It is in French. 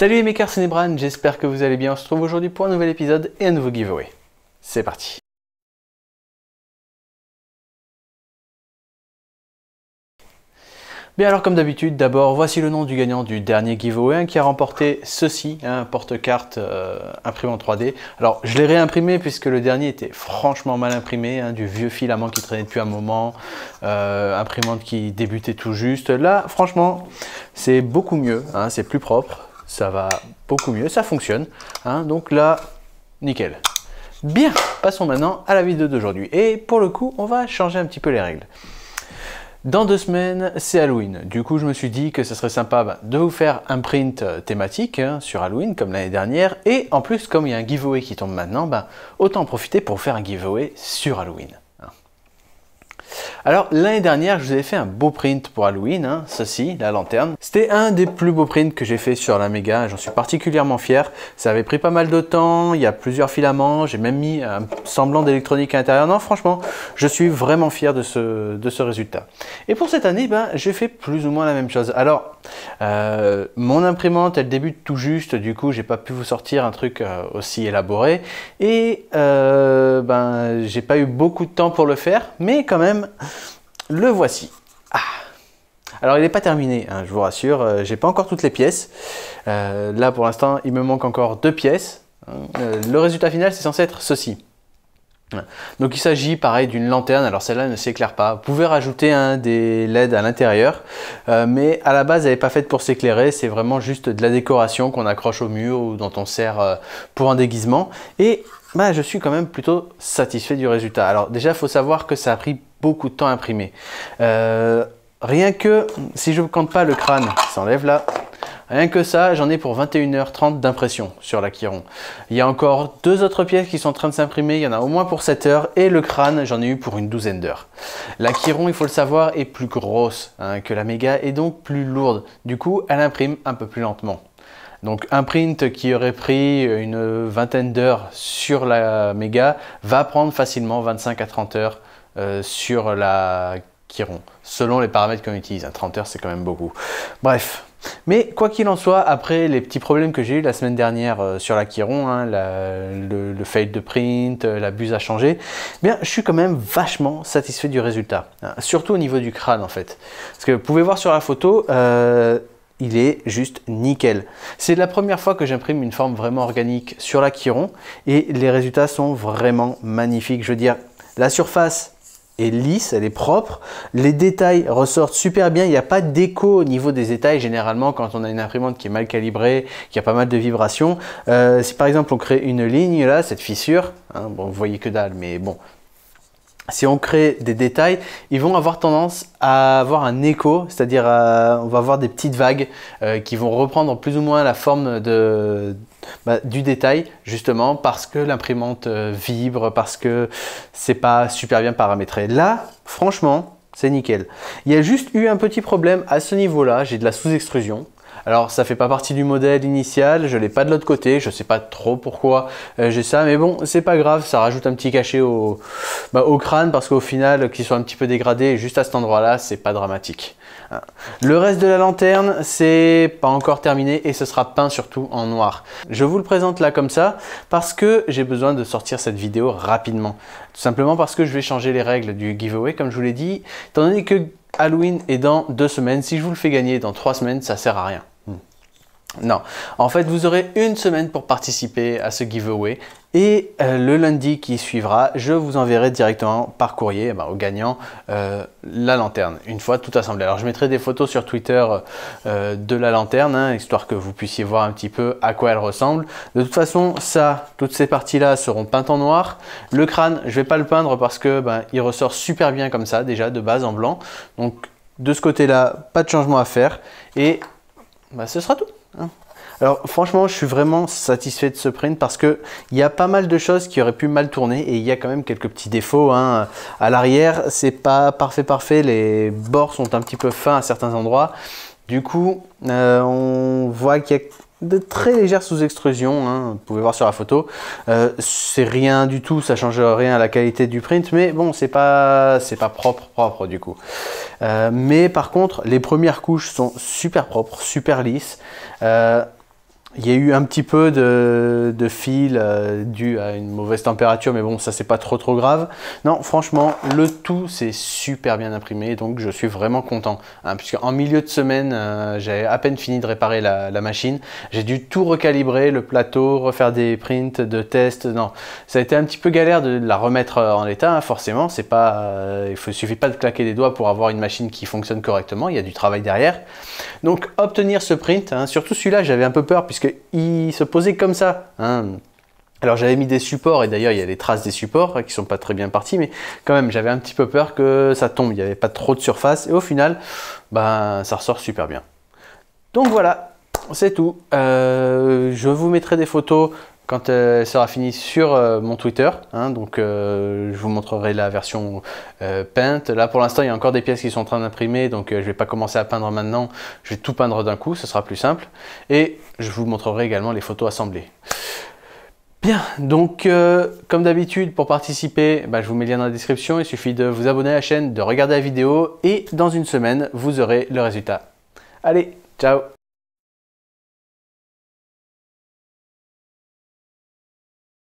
Salut les makers, c'est Nebran, j'espère que vous allez bien. On se retrouve aujourd'hui pour un nouvel épisode et un nouveau giveaway. C'est parti. Bien alors comme d'habitude, d'abord voici le nom du gagnant du dernier giveaway qui a remporté ceci, un porte-carte imprimé en 3D. Alors je l'ai réimprimé puisque le dernier était franchement mal imprimé, du vieux filament qui traînait depuis un moment, imprimante qui débutait tout juste. Là franchement c'est beaucoup mieux, c'est plus propre, ça va beaucoup mieux, ça fonctionne. Donc là, nickel. Bien, passons maintenant à la vidéo d'aujourd'hui. Et pour le coup, on va changer un petit peu les règles. Dans 2 semaines, c'est Halloween. Du coup, je me suis dit que ce serait sympa de vous faire un print thématique sur Halloween, comme l'année dernière. Et en plus, comme il y a un giveaway qui tombe maintenant, autant en profiter pour vous faire un giveaway sur Halloween. Alors, l'année dernière, je vous avais fait un beau print pour Halloween, ceci, la lanterne. C'était un des plus beaux prints que j'ai fait sur la Mega, j'en suis particulièrement fier. Ça avait pris pas mal de temps, il y a plusieurs filaments, j'ai même mis un semblant d'électronique à l'intérieur. Non, franchement, je suis vraiment fier de ce résultat. Et pour cette année, j'ai fait plus ou moins la même chose. Alors, mon imprimante, elle débute tout juste, du coup, j'ai pas pu vous sortir un truc aussi élaboré. Et j'ai pas eu beaucoup de temps pour le faire, mais quand même, le voici. Alors il n'est pas terminé, je vous rassure, j'ai pas encore toutes les pièces. Là pour l'instant il me manque encore 2 pièces. Le résultat final c'est censé être ceci. Donc il s'agit pareil d'une lanterne, alors celle-là ne s'éclaire pas. Vous pouvez rajouter des LED à l'intérieur, mais à la base elle n'est pas faite pour s'éclairer, c'est vraiment juste de la décoration qu'on accroche au mur ou dont on sert pour un déguisement. Et je suis quand même plutôt satisfait du résultat. Alors déjà il faut savoir que ça a pris beaucoup de temps à imprimer. Rien que, si je ne compte pas le crâne qui s'enlève là, rien que ça, j'en ai pour 21h30 d'impression sur l'Aquiron. Il y a encore 2 autres pièces qui sont en train de s'imprimer, il y en a au moins pour 7 heures, et le crâne, j'en ai eu pour une 12aine d'heures. L'Aquiron, il faut le savoir, est plus grosse que la Mega et donc plus lourde. Du coup, elle imprime un peu plus lentement. Donc un print qui aurait pris une 20aine d'heures sur la Mega va prendre facilement 25 à 30 heures sur la Chiron, selon les paramètres qu'on utilise. 30 heures, c'est quand même beaucoup. Bref, mais quoi qu'il en soit, après les petits problèmes que j'ai eu la semaine dernière sur la Chiron, le fail de print, la buse a changé, je suis quand même vachement satisfait du résultat. Surtout au niveau du crâne en fait. Parce que vous pouvez voir sur la photo, il est juste nickel. C'est la première fois que j'imprime une forme vraiment organique sur la Chiron et les résultats sont vraiment magnifiques. Je veux dire, la surface est lisse, elle est propre, les détails ressortent super bien, il n'y a pas d'écho au niveau des détails. Généralement quand on a une imprimante qui est mal calibrée, qui a pas mal de vibrations, si par exemple on crée une ligne là, cette fissure, bon vous voyez que dalle, mais bon, si on crée des détails, ils vont avoir tendance à avoir un écho, c'est-à-dire on va avoir des petites vagues qui vont reprendre plus ou moins la forme du détail, justement parce que l'imprimante vibre, parce que c'est pas super bien paramétré. Là, franchement, c'est nickel. Il y a juste eu un petit problème à ce niveau-là, j'ai de la sous-extrusion. Alors ça fait pas partie du modèle initial, je l'ai pas de l'autre côté, je sais pas trop pourquoi j'ai ça, mais bon c'est pas grave, ça rajoute un petit cachet au crâne parce qu'au final qu'il soit un petit peu dégradé juste à cet endroit là, c'est pas dramatique. Le reste de la lanterne c'est pas encore terminé et ce sera peint surtout en noir. Je vous le présente là comme ça parce que j'ai besoin de sortir cette vidéo rapidement. Tout simplement parce que je vais changer les règles du giveaway comme je vous l'ai dit, étant donné que Halloween est dans 2 semaines, si je vous le fais gagner dans 3 semaines, ça sert à rien. Non, en fait vous aurez 1 semaine pour participer à ce giveaway et le lundi qui suivra, je vous enverrai directement par courrier au gagnant la lanterne, une fois tout assemblé. Alors je mettrai des photos sur Twitter de la lanterne, histoire que vous puissiez voir un petit peu à quoi elle ressemble. De toute façon, toutes ces parties-là seront peintes en noir. Le crâne, je ne vais pas le peindre parce que il ressort super bien comme ça, déjà de base en blanc. Donc de ce côté-là, pas de changement à faire et ce sera tout. Alors franchement je suis vraiment satisfait de ce print parce que il y a pas mal de choses qui auraient pu mal tourner et il y a quand même quelques petits défauts. À l'arrière c'est pas parfait, les bords sont un petit peu fins à certains endroits. Du coup on voit qu'il y a de très légères sous-extrusions, vous pouvez voir sur la photo. C'est rien du tout, ça change rien à la qualité du print, mais bon c'est pas propre du coup. Mais par contre les premières couches sont super propres, super lisses. Il y a eu un petit peu de fil dû à une mauvaise température, mais bon, ça c'est pas trop grave. Non, franchement, le tout c'est super bien imprimé, donc je suis vraiment content. Hein, puisque en milieu de semaine, j'avais à peine fini de réparer la machine. J'ai dû tout recalibrer, le plateau, refaire des prints, de tests. Non, ça a été un petit peu galère de la remettre en état, hein, forcément. C'est pas, suffit pas de claquer des doigts pour avoir une machine qui fonctionne correctement. Il y a du travail derrière. Donc obtenir ce print, hein, surtout celui-là, j'avais un peu peur puisqu'il se posait comme ça. Hein. Alors j'avais mis des supports et d'ailleurs il y a les traces des supports qui sont pas très bien partis, mais quand même j'avais un petit peu peur que ça tombe, il n'y avait pas trop de surface et au final ben, ça ressort super bien. Donc voilà, c'est tout. Je vous mettrai des photos quand elle sera finie sur mon Twitter, hein, donc je vous montrerai la version peinte. Là pour l'instant il y a encore des pièces qui sont en train d'imprimer, donc je ne vais pas commencer à peindre maintenant, je vais tout peindre d'un coup, ce sera plus simple. Et je vous montrerai également les photos assemblées. Bien, donc comme d'habitude pour participer, je vous mets le lien dans la description, il suffit de vous abonner à la chaîne, de regarder la vidéo et dans une semaine vous aurez le résultat. Allez, ciao!